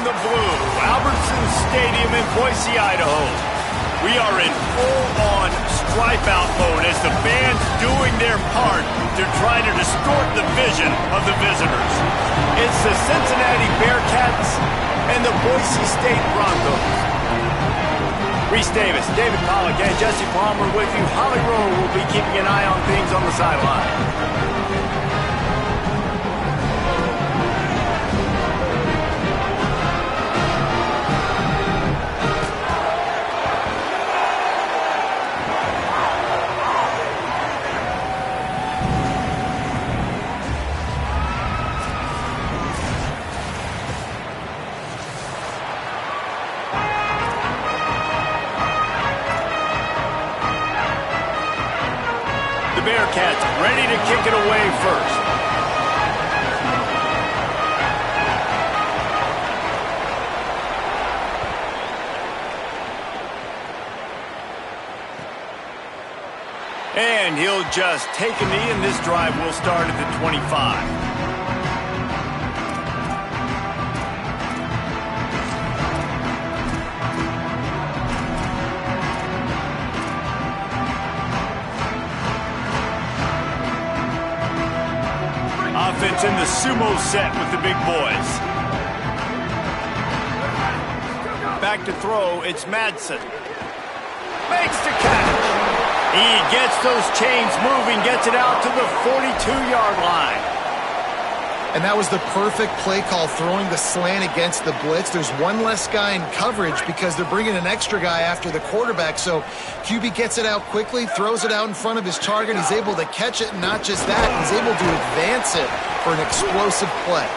the blue, Albertson Stadium in Boise, Idaho. We are in full-on stripe-out mode as the fans doing their part to try to distort the vision of the visitors. It's the Cincinnati Bearcats and the Boise State Broncos. Reese Davis, David Pollack, and Jesse Palmer with you. Holly Rowe will be keeping an eye on things on the sideline. Bearcats ready to kick it away first. And he'll just take a knee, and this drive will start at the 25. Offense in the sumo set with the big boys. Back to throw, it's Madsen. Makes the catch. He gets those chains moving, gets it out to the 42-yard line. And that was the perfect play call, throwing the slant against the blitz. There's one less guy in coverage because they're bringing an extra guy after the quarterback. So QB gets it out quickly, throws it out in front of his target. He's able to catch it, and not just that, he's able to advance it for an explosive play.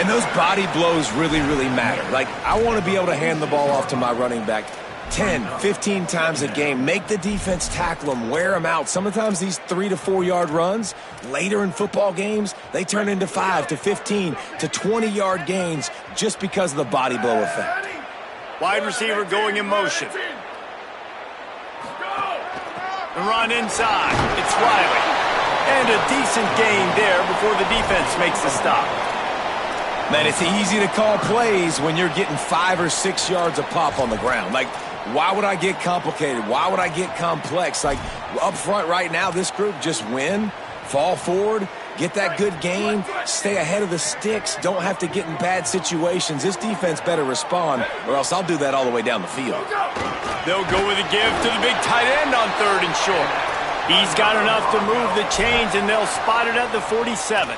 And those body blows really, really matter. Like, I want to be able to hand the ball off to my running back 10, 15 times a game. Make the defense tackle them, wear them out. Sometimes these 3 to 4 yard runs, later in football games, they turn into 5 to 15 to 20 yard gains just because of the body blow effect. Wide receiver going in motion. The run inside. It's Riley. And a decent gain there before the defense makes the stop. Man, it's easy to call plays when you're getting 5 or 6 yards a pop on the ground. Like, why would I get complicated? Why would I get complex? Like, up front right now, this group just win, fall forward, get that good gain, stay ahead of the sticks, don't have to get in bad situations. This defense better respond, or else I'll do that all the way down the field. They'll go with a give to the big tight end on 3rd and short. He's got enough to move the chains, and they'll spot it at the 47.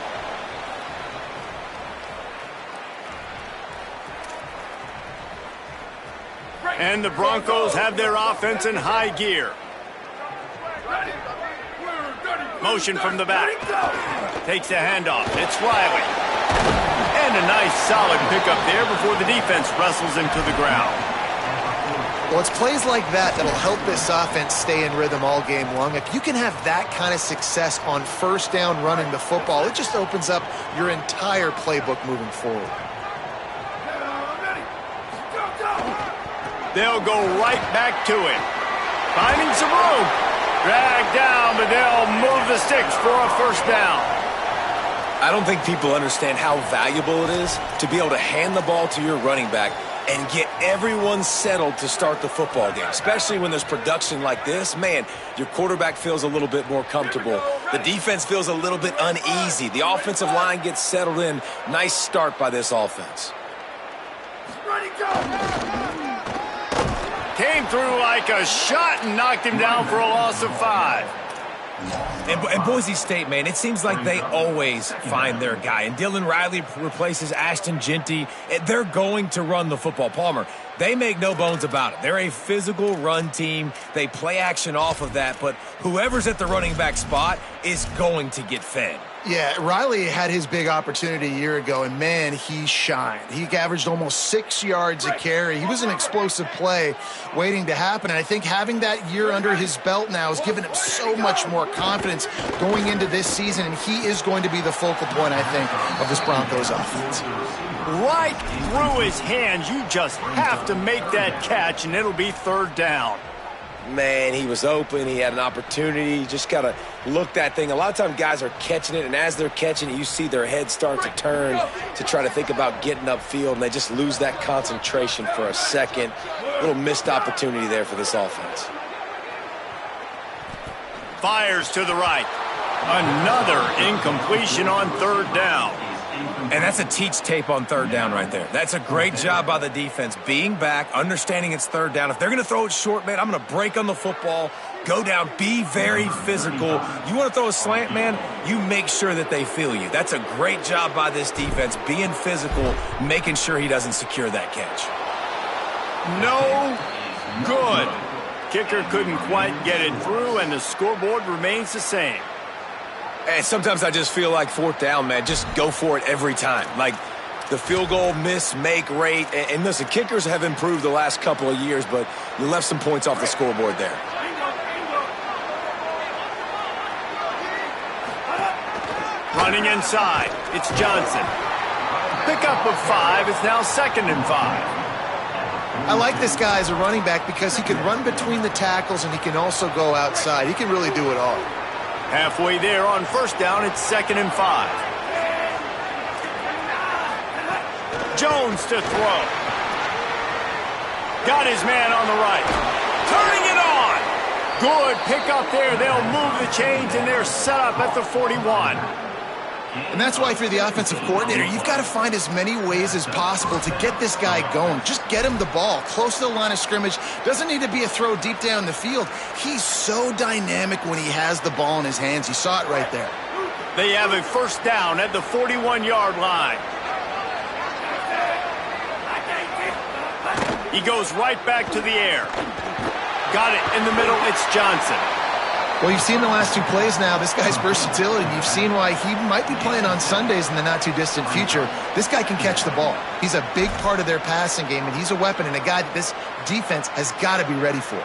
And the Broncos have their offense in high gear. Motion from the back. Takes the handoff. It's Riley. And a nice solid pickup there before the defense wrestles him to the ground. Well, it's plays like that that'll help this offense stay in rhythm all game long. If you can have that kind of success on 1st down running the football, it just opens up your entire playbook moving forward. They'll go right back to it. Finding some room. Dragged down, but they'll move the sticks for a 1st down. I don't think people understand how valuable it is to be able to hand the ball to your running back and get everyone settled to start the football game, especially when there's production like this. Man, your quarterback feels a little bit more comfortable. The defense feels a little bit uneasy. The offensive line gets settled in. Nice start by this offense. Ready, go! Came through like a shot and knocked him down for a loss of 5. And Boise State, man, it seems like they always find their guy. And Dylan Riley replaces Ashton Jeanty. They're going to run the football. Palmer, they make no bones about it. They're a physical run team. They play action off of that. But whoever's at the running back spot is going to get fed. Yeah, Riley had his big opportunity a year ago, and, man, he shined. He averaged almost 6 yards a carry. He was an explosive play waiting to happen, and I think having that year under his belt now has given him so much more confidence going into this season, and he is going to be the focal point, I think, of this Broncos offense. Right through his hands. You just have to make that catch, and it'll be 3rd down. Man, he was open. He had an opportunity. You just got to look that thing. A lot of times guys are catching it, and as they're catching it, you see their head start to turn to try to think about getting upfield, and they just lose that concentration for a second. A little missed opportunity there for this offense. Fires to the right. Another incompletion on third down. And that's a teach tape on third down right there. That's a great job by the defense. Being back, understanding it's third down. If they're going to throw it short, man, I'm going to break on the football, go down, be very physical. You want to throw a slant, man, you make sure that they feel you. That's a great job by this defense, being physical, making sure he doesn't secure that catch. No good. Kicker couldn't quite get it through, and the scoreboard remains the same. And sometimes I just feel like fourth down, man, just go for it every time. Like the field goal miss, make rate. And listen, kickers have improved the last couple of years, but you left some points off the scoreboard there. Running inside, it's Johnson. Pickup of 5 is now 2nd and 5. I like this guy as a running back because he can run between the tackles and he can also go outside. He can really do it all. Halfway there on first down, it's 2nd and 5. Jones to throw. Got his man on the right. Turning it on. Good pickup there. They'll move the chains, and they're set up at the 41. And that's why if you're the offensive coordinator, you've got to find as many ways as possible to get this guy going. Just get him the ball close to the line of scrimmage. Doesn't need to be a throw deep down the field. He's so dynamic when he has the ball in his hands. You saw it right there. They have a first down at the 41-yard line. He goes right back to the air. Got it in the middle. It's Johnson. Well, you've seen the last 2 plays now. This guy's versatility. You've seen why he might be playing on Sundays in the not-too-distant future. This guy can catch the ball. He's a big part of their passing game, and he's a weapon and a guy that this defense has got to be ready for.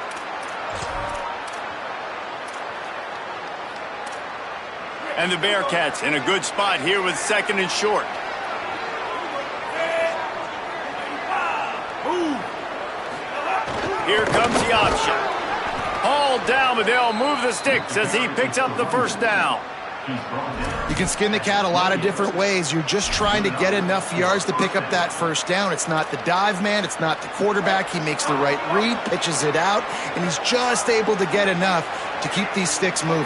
And the Bearcats in a good spot here with 2nd and short. Here comes the option. All down, but they'll move the sticks as he picks up the first down. You can skin the cat a lot of different ways. You're just trying to get enough yards to pick up that first down. It's not the dive man. It's not the quarterback. He makes the right read, pitches it out, and he's just able to get enough to keep these sticks moving.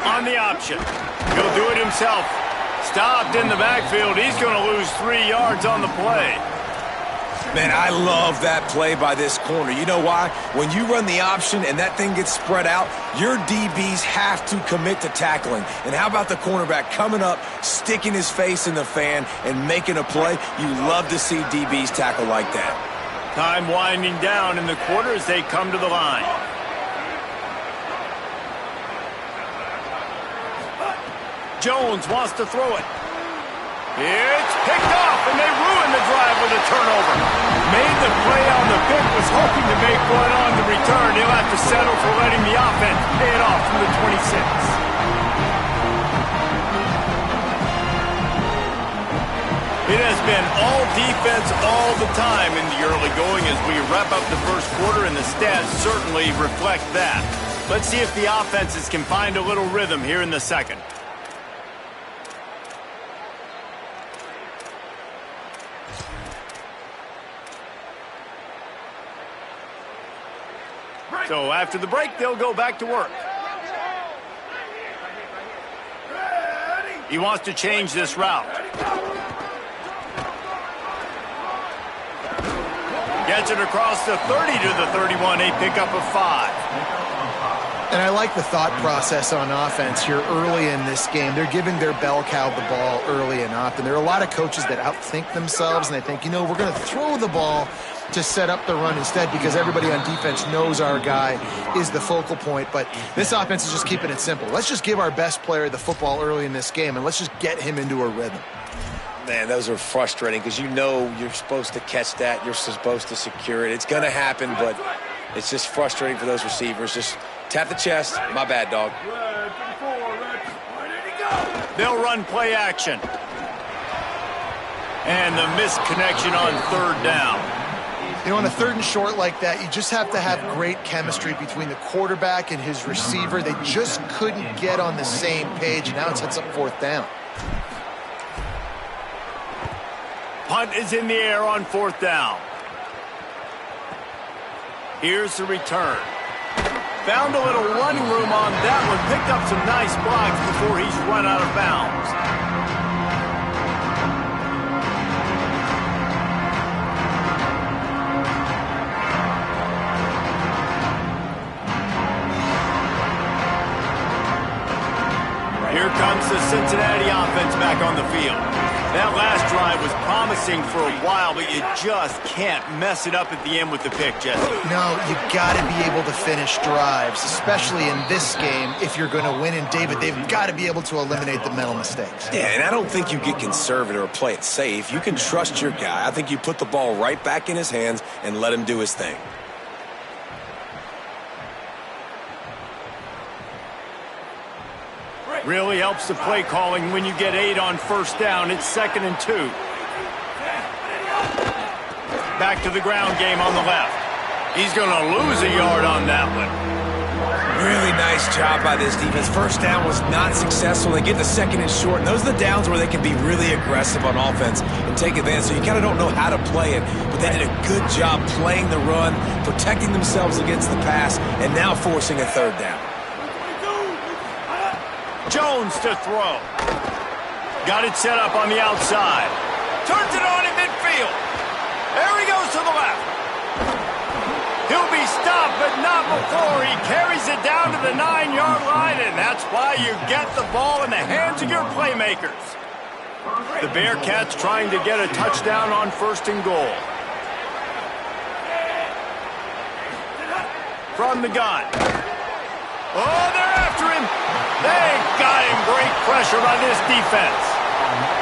On the option. He'll do it himself. Stopped in the backfield. He's going to lose 3 yards on the play. Man, I love that play by this corner. You know why? When you run the option and that thing gets spread out, your DBs have to commit to tackling. And how about the cornerback coming up, sticking his face in the fan, and making a play? You love to see DBs tackle like that. Time winding down in the quarter as they come to the line. Jones wants to throw it. It's picked off, and they ruin the drive with a turnover. Made the play on the pick, was hoping to make one on the return. He'll have to settle for letting the offense pay it off from the 26. It has been all defense all the time in the early going as we wrap up the first quarter, and the stats certainly reflect that. Let's see if the offenses can find a little rhythm here in the second. So after the break, they'll go back to work. He wants to change this route. Gets it across the 30 to the 31, a pickup of 5. And I like the thought process on offense here early in this game. They're giving their bell cow the ball early and often. There are a lot of coaches that outthink themselves, and they think, you know, we're going to throw the ball to set up the run instead because everybody on defense knows our guy is the focal point. But this offense is just keeping it simple. Let's just give our best player the football early in this game, and let's just get him into a rhythm. Man, those are frustrating because you know you're supposed to catch that. You're supposed to secure it. It's going to happen, but it's just frustrating for those receivers. Just tap the chest. My bad, dog. They'll run play action. And the missed connection on third down. You know, on a 3rd and short like that, you just have to have great chemistry between the quarterback and his receiver. They just couldn't get on the same page. Now it sets up 4th down. Punt is in the air on 4th down. Here's the return. Found a little running room on that one. Picked up some nice blocks before he's run out of bounds. Here comes the Cincinnati offense back on the field. That last drive was promising for a while, but you just can't mess it up at the end with the pick, Jesse. No, you got to be able to finish drives, especially in this game if you're going to win. And David, they've got to be able to eliminate the mental mistakes. Yeah, and I don't think you get conservative or play it safe. You can trust your guy. I think you put the ball right back in his hands and let him do his thing. Really helps the play calling when you get 8 on 1st down. It's 2nd and 2. Back to the ground game on the left. He's going to lose a yard on that one. Really nice job by this defense. 1st down was not successful. They get the 2nd and short, and those are the downs where they can be really aggressive on offense and take advantage. So you kind of don't know how to play it, but they did a good job playing the run, protecting themselves against the pass, and now forcing a 3rd down. Jones to throw. Got it set up on the outside. Turns it on in midfield. There he goes to the left. He'll be stopped, but not before he carries it down to the 9-yard line, and that's why you get the ball in the hands of your playmakers. The Bearcats trying to get a touchdown on 1st and goal. From the gun. Oh, they're after him. They got him. Great pressure by this defense.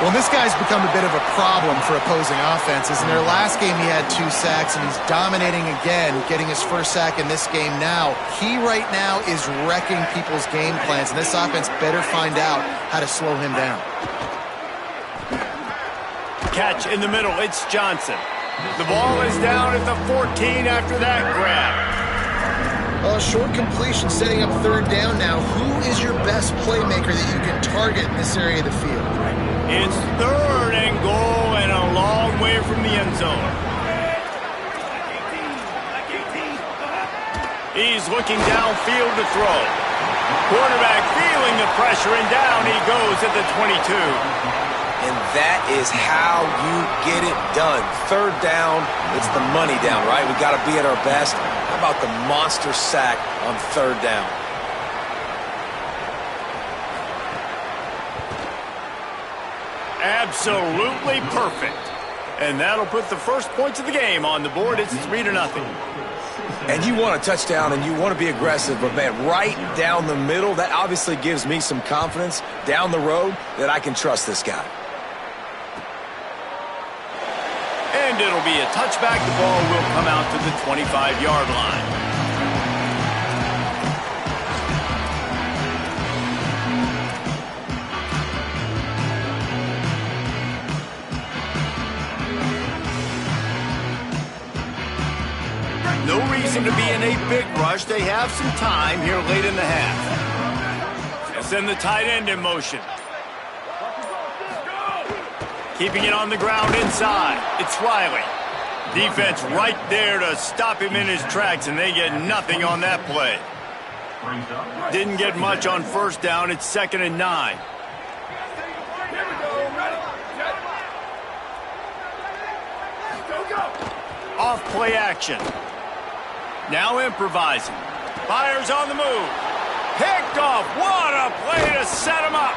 Well, this guy's become a bit of a problem for opposing offenses. In their last game, he had 2 sacks, and he's dominating again, getting his 1st sack in this game now. He right now is wrecking people's game plans, and this offense better find out how to slow him down. Catch in the middle. It's Johnson. The ball is down at the 14 after that grab. Well, a short completion setting up 3rd down now. Who is your best playmaker that you can target in this area of the field? It's 3rd and goal and a long way from the end zone. He's looking downfield to throw. Quarterback feeling the pressure, and down he goes at the 22. And that is how you get it done. 3rd down, it's the money down, right? We got to be at our best. How about the monster sack on 3rd down? Absolutely perfect. And that'll put the first points of the game on the board. It's 3-0. And you want a touchdown and you want to be aggressive, but man, right down the middle, that obviously gives me some confidence down the road that I can trust this guy. And it'll be a touchback. The ball will come out to the 25-yard line. No reason to be in a big rush. They have some time here late in the half. They'll send the tight end in motion. Keeping it on the ground inside. It's Riley. Defense right there to stop him in his tracks, and they get nothing on that play. Didn't get much on 1st down. It's 2nd and 9. Off play action. Now improvising. Fires on the move. Picked off. What a play to set him up.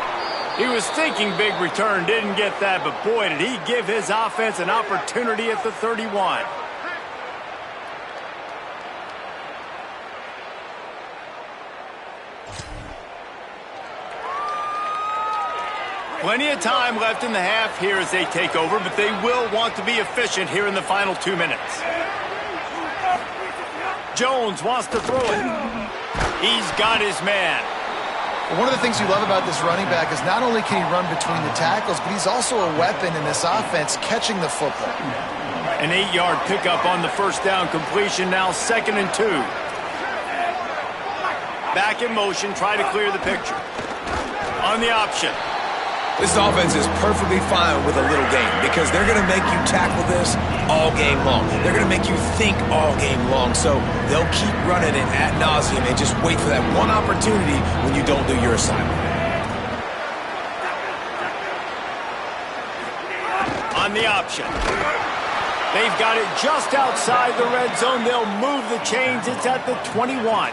He was thinking big return, didn't get that, but boy, did he give his offense an opportunity at the 31. Plenty of time left in the half here as they take over, but they will want to be efficient here in the final 2 minutes. Jones wants to throw it. He's got his man. One of the things you love about this running back is not only can he run between the tackles, but he's also a weapon in this offense catching the football. An 8-yard pickup on the first down completion, now 2nd and 2. Back in motion, try to clear the picture. On the option. This offense is perfectly fine with a little game because they're going to make you tackle this all game long. They're going to make you think all game long. So they'll keep running it ad nauseum and just wait for that one opportunity when you don't do your assignment. On the option. They've got it just outside the red zone. They'll move the chains. It's at the 21.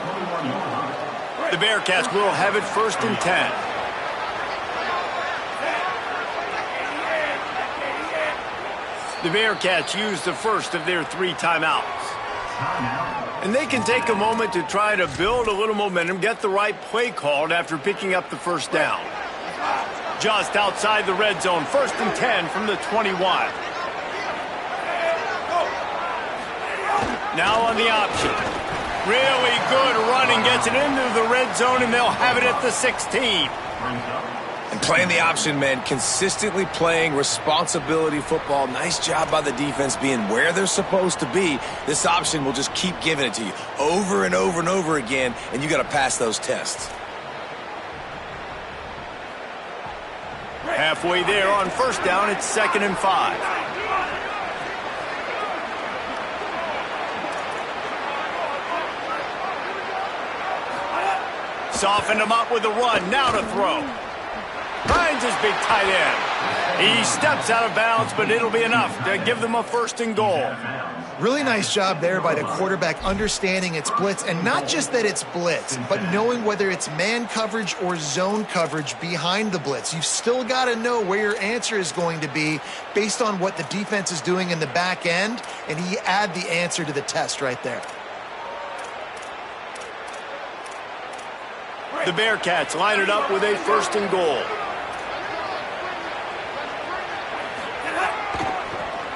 The Bearcats will have it 1st and 10. The Bearcats use the first of their 3 timeouts. And they can take a moment to try to build a little momentum, get the right play called after picking up the first down. Just outside the red zone, 1st and 10 from the 21. Now on the option. Really good running, gets it into the red zone, and they'll have it at the 16. And playing the option, man, consistently playing responsibility football. Nice job by the defense being where they're supposed to be. This option will just keep giving it to you over and over and over again, and you got to pass those tests. Halfway there on first down, it's 2nd and 5. Softened him up with a run, now to throw. Finds his big tight end. He steps out of bounds, but it'll be enough to give them a 1st and goal. Really nice job there by the quarterback understanding it's blitz, and not just that it's blitz, but knowing whether it's man coverage or zone coverage behind the blitz. You've still got to know where your answer is going to be based on what the defense is doing in the back end, and he add the answer to the test right there. The Bearcats line it up with a 1st and goal.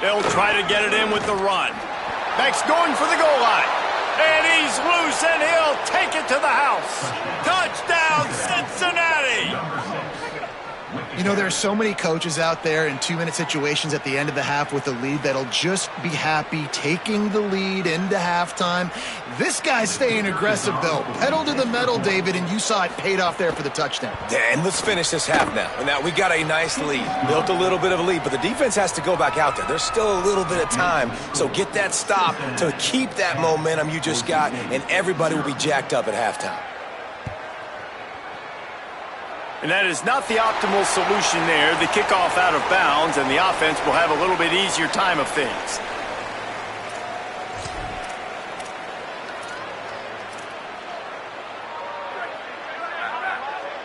They'll try to get it in with the run. Beck's going for the goal line. And he's loose, and he'll take it to the house. Touchdown, Cincinnati! You know, there are so many coaches out there in 2-minute situations at the end of the half with the lead that'll just be happy taking the lead into halftime. This guy's staying aggressive, though. Pedal to the metal, David, and you saw it paid off there for the touchdown. And let's finish this half now. And now we got a nice lead. Built a little bit of a lead, but the defense has to go back out there. There's still a little bit of time. So get that stop to keep that momentum you just got, and everybody will be jacked up at halftime. And that is not the optimal solution there. The kickoff out of bounds, and the offense will have a little bit easier time of things.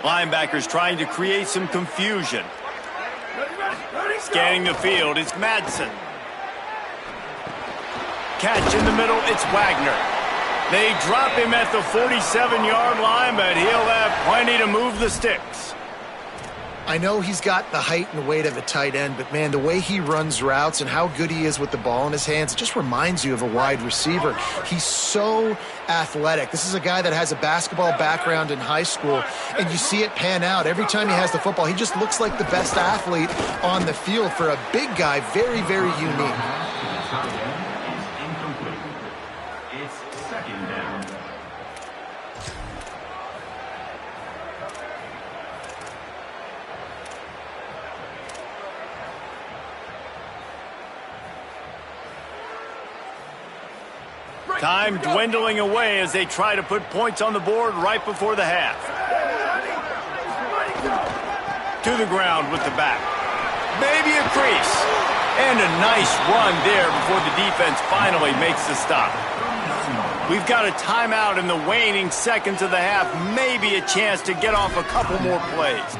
Linebackers trying to create some confusion. Scanning the field, it's Madsen. Catch in the middle, it's Wagner. They drop him at the 47-yard line, but he'll have plenty to move the sticks. I know he's got the height and weight of a tight end, but, man, the way he runs routes and how good he is with the ball in his hands, it just reminds you of a wide receiver. He's so athletic. This is a guy that has a basketball background in high school, and you see it pan out. Every time he has the football, he just looks like the best athlete on the field. For a big guy, very, very unique. Time dwindling away as they try to put points on the board right before the half. To the ground with the back. Maybe a crease. And a nice run there before the defense finally makes the stop. We've got a timeout in the waning seconds of the half. Maybe a chance to get off a couple more plays.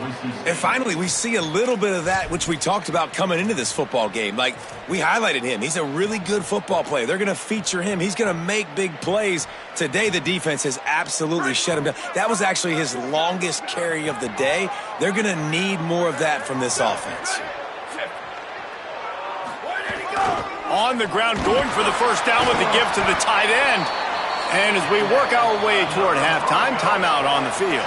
And finally, we see a little bit of that, which we talked about coming into this football game. Like, we highlighted him. He's a really good football player. They're going to feature him. He's going to make big plays. Today, the defense has absolutely shut him down. That was actually his longest carry of the day. They're going to need more of that from this offense. On the ground, going for the first down with the give to the tight end. And as we work our way toward halftime, timeout on the field.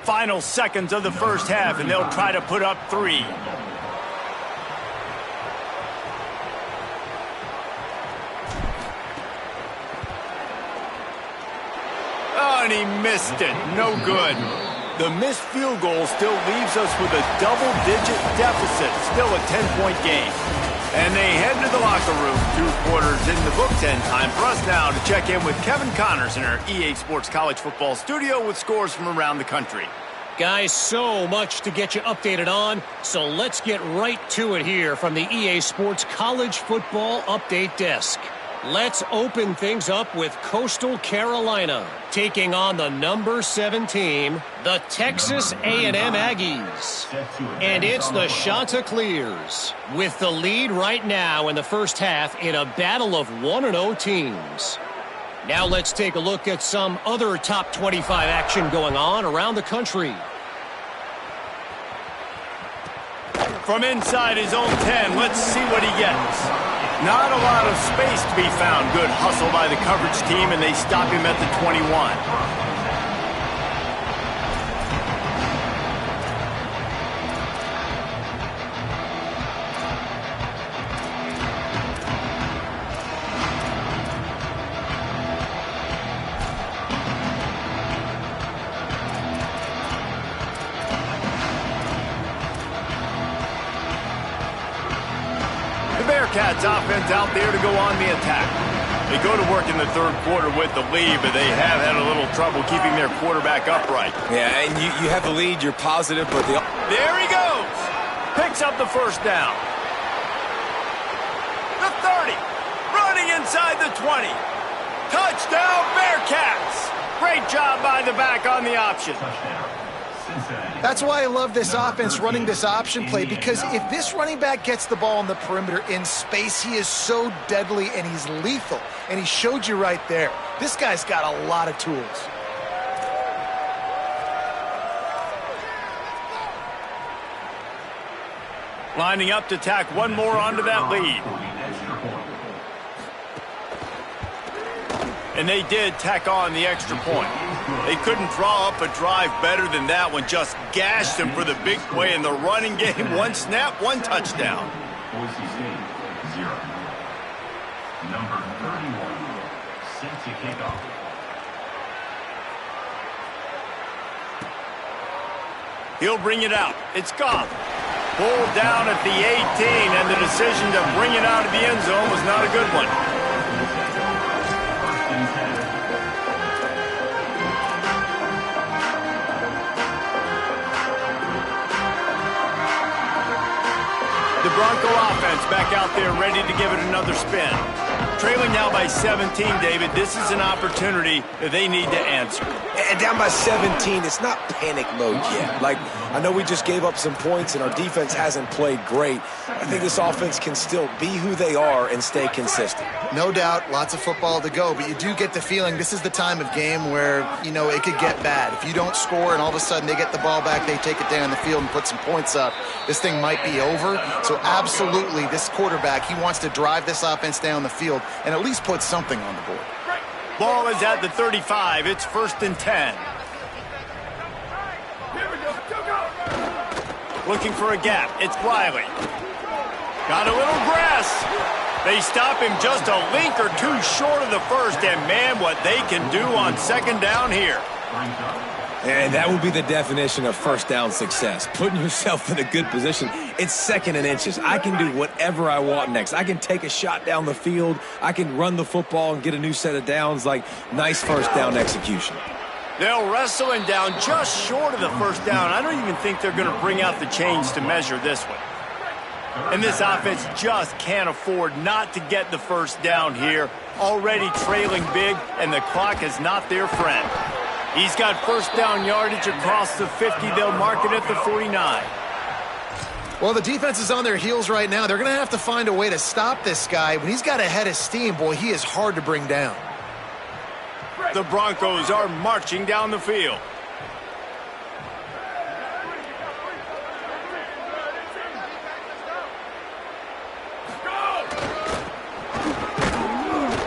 final seconds of the first half, and they'll try to put up 3. Oh, and he missed it. No good. The missed field goal still leaves us with a double-digit deficit. Still a 10-point game. And they head to the locker room. 2 quarters in the books, and time for us now to check in with Kevin Connors in our EA Sports College Football studio with scores from around the country. Guys, so much to get you updated on, so let's get right to it here from the EA Sports College Football Update Desk. Let's open things up with Coastal Carolina taking on the number 7 team, the Texas A&M Aggies. And it's the Chanticleers with the lead right now in the first half in a battle of 1-0 teams. Now let's take a look at some other top 25 action going on around the country. From inside his own 10, let's see what he gets. Not a lot of space to be found. Good hustle by the coverage team, and they stop him at the 21. Bearcats offense out there to go on the attack. They go to work in the third quarter with the lead, but they have had a little trouble keeping their quarterback upright. Yeah, and you have the lead, you're positive, but there he goes! Picks up the first down. The 30. Running inside the 20. Touchdown, Bearcats! Great job by the back on the option. That's why I love this offense running this option play, because if this running back gets the ball on the perimeter in space, he is so deadly and he's lethal. And he showed you right there. This guy's got a lot of tools. Lining up to tack one more onto that lead. And they did tack on the extra point. They couldn't draw up a drive better than that one. Just gashed them for the big play in the running game. 1 snap, 1 touchdown. Boise State, 0. Number 31, set to kick off. He'll bring it out. It's Goff. Pulled down at the 18, and the decision to bring it out of the end zone was not a good one. The Bronco offense back out there ready to give it another spin. Trailing now by 17, David. This is an opportunity that they need to answer. And down by 17, it's not panic mode yet. Like, I know we just gave up some points and our defense hasn't played great. I think this offense can still be who they are and stay consistent. No doubt, lots of football to go, but you do get the feeling this is the time of game where, you know, it could get bad. If you don't score and all of a sudden they get the ball back, they take it down the field and put some points up, this thing might be over. So absolutely, this quarterback, he wants to drive this offense down the field and at least put something on the board. Ball is at the 35. It's 1st and 10. Looking for a gap. It's Riley. Got a little grass. They stop him just a link or two short of the first, and man, what they can do on 2nd down here. And that would be the definition of first down success. Putting yourself in a good position. It's 2nd and inches. I can do whatever I want next. I can take a shot down the field. I can run the football and get a new set of downs. Like, nice first down execution. They'll wrestle him down just short of the first down. I don't even think they're going to bring out the chains to measure this one. And this offense just can't afford not to get the first down here. Already trailing big, and the clock is not their friend. He's got first down yardage across the 50. They'll mark it at the 49. Well, the defense is on their heels right now. They're going to have to find a way to stop this guy. When he's got a head of steam, boy, he is hard to bring down. The Broncos are marching down the field.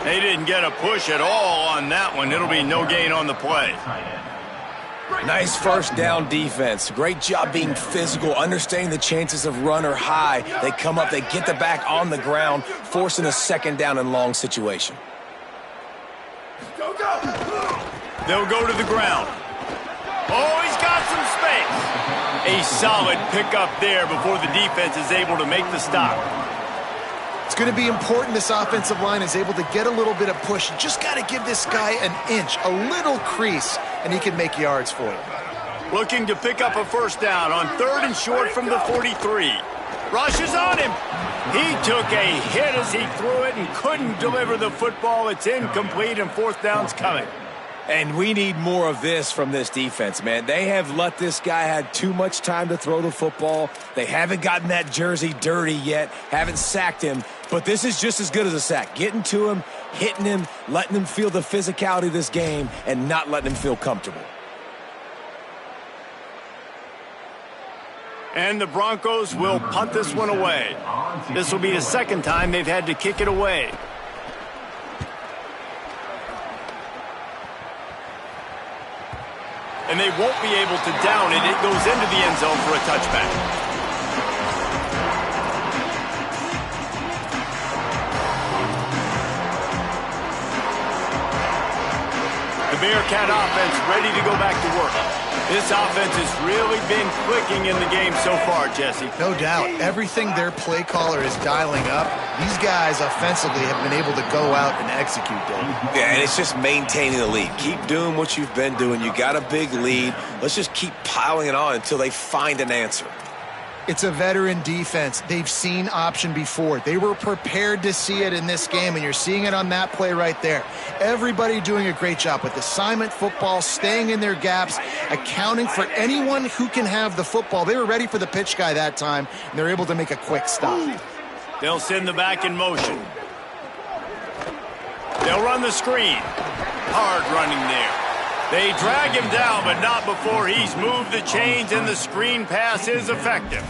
They didn't get a push at all on that one. It'll be no gain on the play. Nice first down defense. Great job being physical, understanding the chances of run are high. They come up, they get the back on the ground, forcing a second down and long situation. They'll go to the ground. Oh, he's got some space. A solid pickup there before the defense is able to make the stop. It's going to be important this offensive line is able to get a little bit of push. You just got to give this guy an inch, a little crease, and he can make yards for you. Looking to pick up a first down on 3rd and short from the 43. Rushes on him. He took a hit as he threw it and couldn't deliver the football. It's incomplete and 4th down's coming. And we need more of this from this defense, man. They have let this guy have too much time to throw the football. They haven't gotten that jersey dirty yet, haven't sacked him. But this is just as good as a sack. Getting to him, hitting him, letting him feel the physicality of this game, and not letting him feel comfortable. And the Broncos will punt this one away. This will be the second time they've had to kick it away. And they won't be able to down it. It goes into the end zone for a touchback. The Bearcat offense ready to go back to work. This offense has really been clicking in the game so far, Jesse. No doubt. Everything their play caller is dialing up, these guys offensively have been able to go out and execute, Dave. Yeah, and it's just maintaining the lead. Keep doing what you've been doing. You got a big lead. Let's just keep piling it on until they find an answer. It's a veteran defense. They've seen option before. They were prepared to see it in this game, and you're seeing it on that play right there. Everybody doing a great job with assignment football, staying in their gaps, accounting for anyone who can have the football. They were ready for the pitch guy that time, and they're able to make a quick stop. They'll send the back in motion. They'll run the screen. Hard running there. They drag him down, but not before he's moved the chains, and the screen pass is effective.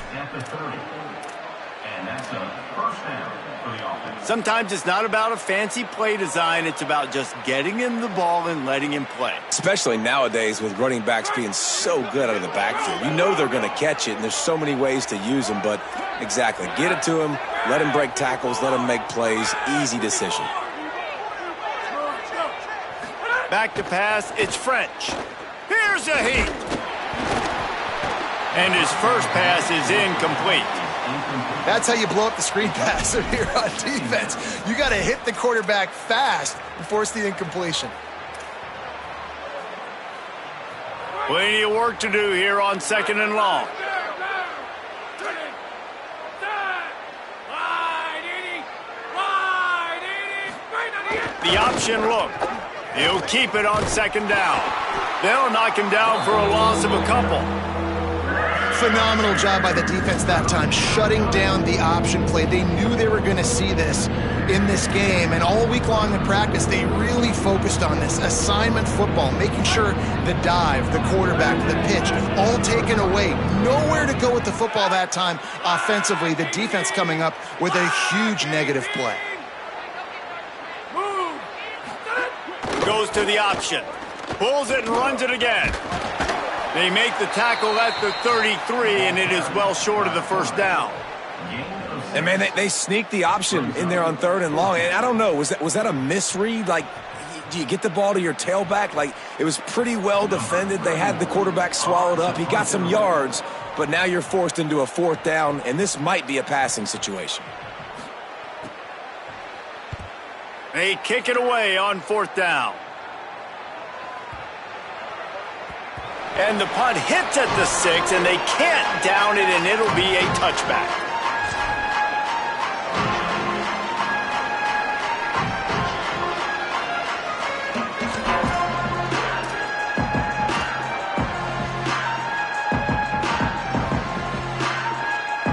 Sometimes it's not about a fancy play design. It's about just getting him the ball and letting him play. Especially nowadays with running backs being so good out of the backfield. You know they're going to catch it, and there's so many ways to use them, but exactly. Get it to him, let him break tackles, let him make plays. Easy decision. Back to pass, it's French. Here's a heat. And his first pass is incomplete. That's how you blow up the screen pass here on defense. You got to hit the quarterback fast and force the incompletion. Plenty of work to do here on 2nd and long. The option look. He'll keep it on 2nd down. They'll knock him down for a loss of a couple. Phenomenal job by the defense that time, shutting down the option play. They knew they were going to see this in this game, and all week long in practice, they really focused on this assignment football, making sure the dive, the quarterback, the pitch, all taken away. Nowhere to go with the football that time offensively. The defense coming up with a huge negative play. Goes to the option. Pulls it and runs it again. They make the tackle at the 33, and it is well short of the first down. And, man, they sneaked the option in there on 3rd and long. And I don't know, was that a misread? Like, do you get the ball to your tailback? Like, it was pretty well defended. They had the quarterback swallowed up. He got some yards, but now you're forced into a 4th down, and this might be a passing situation. They kick it away on 4th down. And the punt hits at the 6, and they can't down it, and it'll be a touchback.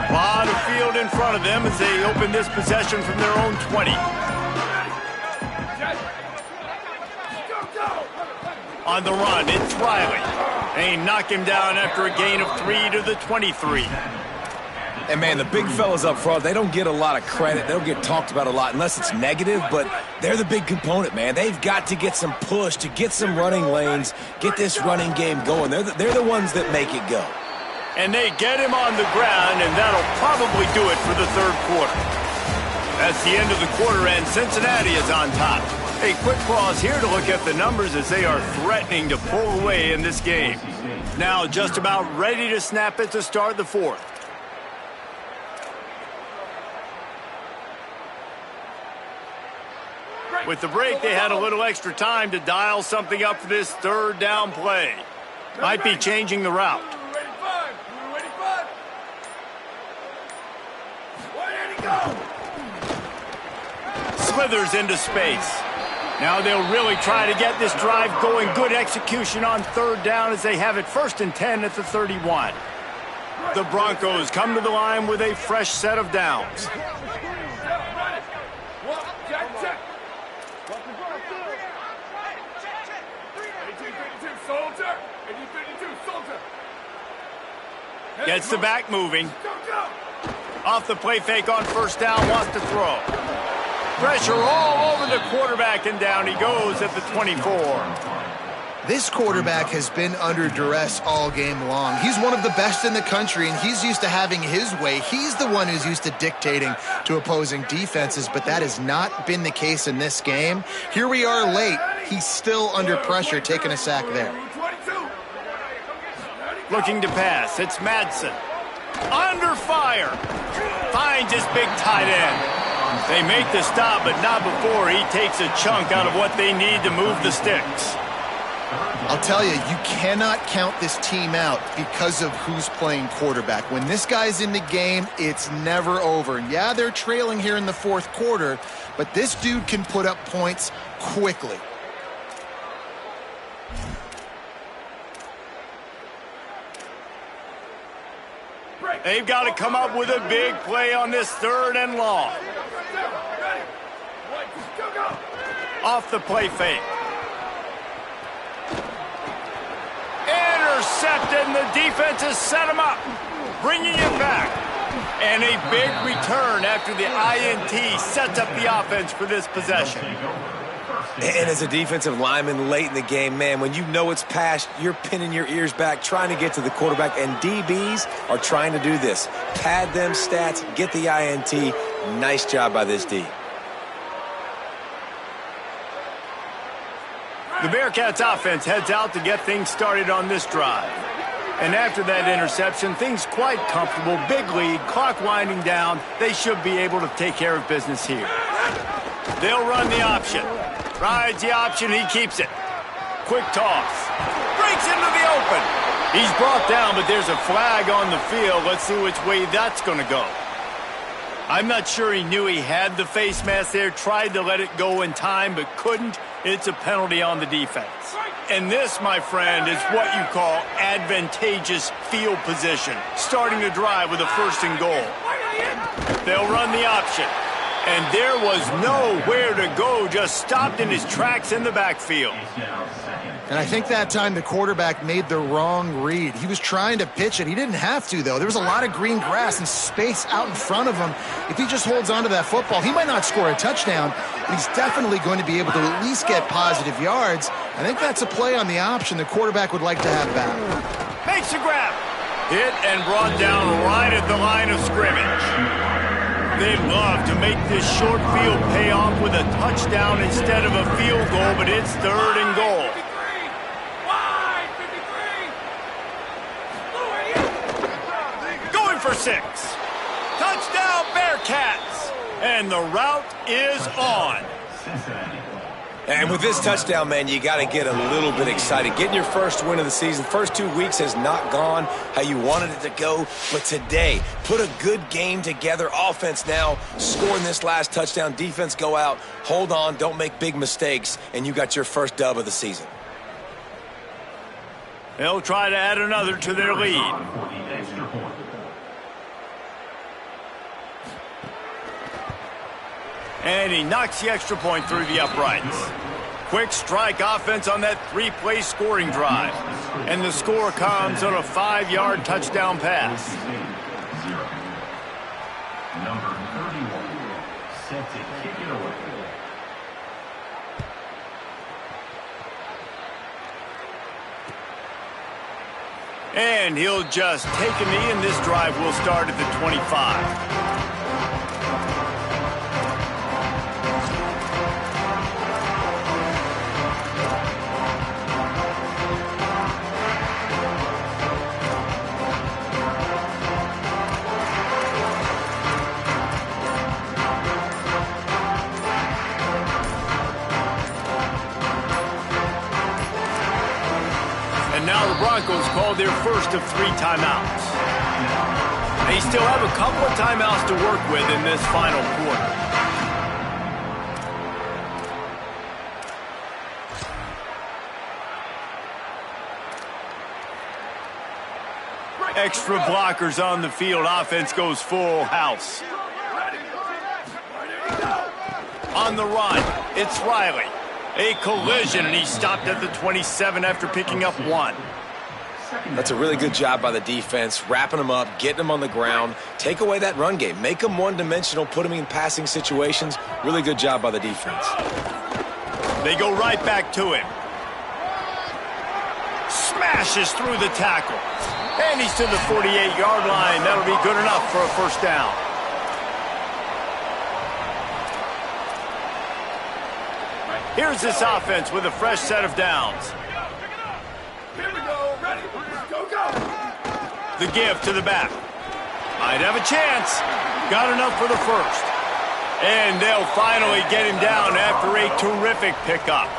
A lot of field in front of them as they open this possession from their own 20. On the run, it's Riley. They knock him down after a gain of 3 to the 23. And, man, the big fellas up front, they don't get a lot of credit. They don't get talked about a lot unless it's negative, but they're the big component, man. They've got to get some push, to get some running lanes, get this running game going. They're the ones that make it go. And they get him on the ground, and that'll probably do it for the third quarter. That's the end of the quarter, and Cincinnati is on top. A quick pause here to look at the numbers as they are threatening to pull away in this game. Now just about ready to snap it to start the fourth. With the break, they had a little extra time to dial something up for this third down play. Might be changing the route. Slithers into space. Now they'll really try to get this drive going. Good execution on third down as they have it 1st and 10 at the 31. The Broncos come to the line with a fresh set of downs. Gets the back moving. Off the play fake on first down, wants to throw. Pressure all over the quarterback, and down he goes at the 24. This quarterback has been under duress all game long. He's one of the best in the country, and he's used to having his way. He's the one who's used to dictating to opposing defenses, but that has not been the case in this game. Here we are late. He's still under pressure, taking a sack there. Looking to pass. It's Madsen. Under fire. Finds his big tight end. They make the stop, but not before he takes a chunk out of what they need to move the sticks. I'll tell you, you cannot count this team out because of who's playing quarterback. When this guy's in the game, it's never over. Yeah, they're trailing here in the fourth quarter, but this dude can put up points quickly. They've got to come up with a big play on this 3rd and long. Off the play fake. Intercepted, and the defense has set him up. Bringing it back. And a big return after the INT sets up the offense for this possession. And as a defensive lineman late in the game, man, when you know it's past, you're pinning your ears back, trying to get to the quarterback, and DBs are trying to do this. Pad them stats, get the INT. Nice job by this D. The Bearcats offense heads out to get things started on this drive. And after that interception, things quite comfortable. Big lead, clock winding down. They should be able to take care of business here. They'll run the option. Rides the option, he keeps it. Quick toss. Breaks into the open. He's brought down, but there's a flag on the field. Let's see which way that's going to go. I'm not sure he knew he had the face mask there, tried to let it go in time, but couldn't. It's a penalty on the defense. And this, my friend, is what you call advantageous field position. Starting the drive with a 1st and goal. They'll run the option. And there was nowhere to go, just stopped in his tracks in the backfield. And I think that time the quarterback made the wrong read. He was trying to pitch it. He didn't have to, though. There was a lot of green grass and space out in front of him. If he just holds on to that football, he might not score a touchdown, but he's definitely going to be able to at least get positive yards. I think that's a play on the option the quarterback would like to have back. Makes a grab. Hit and brought down right at the line of scrimmage. They'd love to make this short field pay off with a touchdown instead of a field goal, but it's 3rd and goal. Going for 6. Touchdown, Bearcats. And the route is on. And with this touchdown, man, you got to get a little bit excited. Getting your first win of the season. First 2 weeks has not gone how you wanted it to go. But today, put a good game together. Offense now scoring this last touchdown. Defense go out, hold on, don't make big mistakes, and you got your first dub of the season. They'll try to add another to their lead. And he knocks the extra point through the uprights. Quick strike offense on that 3-play scoring drive. And the score comes on a 5-yard touchdown pass. Number 31, set to kick it away. And he'll just take a knee, and this drive will start at the 25. And now the Broncos called their first of 3 timeouts. They still have a couple of timeouts to work with in this final quarter. Extra blockers on the field. Offense goes full house. On the run, it's Riley. A collision, and he stopped at the 27 after picking up 1. That's a really good job by the defense, wrapping them up, getting them on the ground, take away that run game, make them one-dimensional, put them in passing situations. Really good job by the defense. They go right back to him. Smashes through the tackle. And he's to the 48-yard line. That'll be good enough for a first down. Here's this offense with a fresh set of downs. Here we go. Ready? Go, go. The give to the back. Might have a chance. Got enough for the first. And they'll finally get him down after a terrific pickup.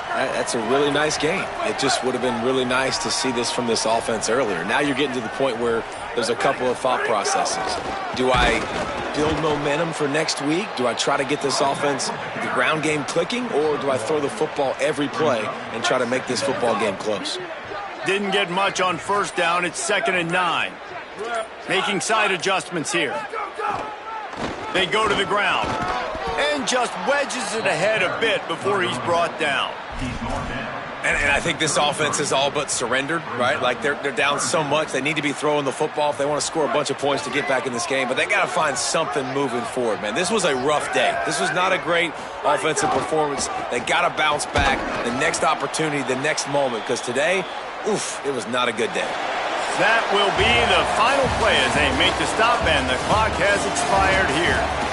That's a really nice game. It just would have been really nice to see this from this offense earlier. Now you're getting to the point where there's a couple of thought processes. Do I build momentum for next week? Do I try to get this offense, the ground game clicking, or do I throw the football every play and try to make this football game close? Didn't get much on first down. It's 2nd and 9. Making side adjustments here. They go to the ground and just wedges it ahead a bit before he's brought down. And I think this offense is all but surrendered, right? Like they're down so much, they need to be throwing the football if they want to score a bunch of points to get back in this game. But they got to find something moving forward, man. This was a rough day. This was not a great offensive performance. They got to bounce back the next opportunity, the next moment, because today, oof, it was not a good day. That will be the final play as they make the stop, and the clock has expired here.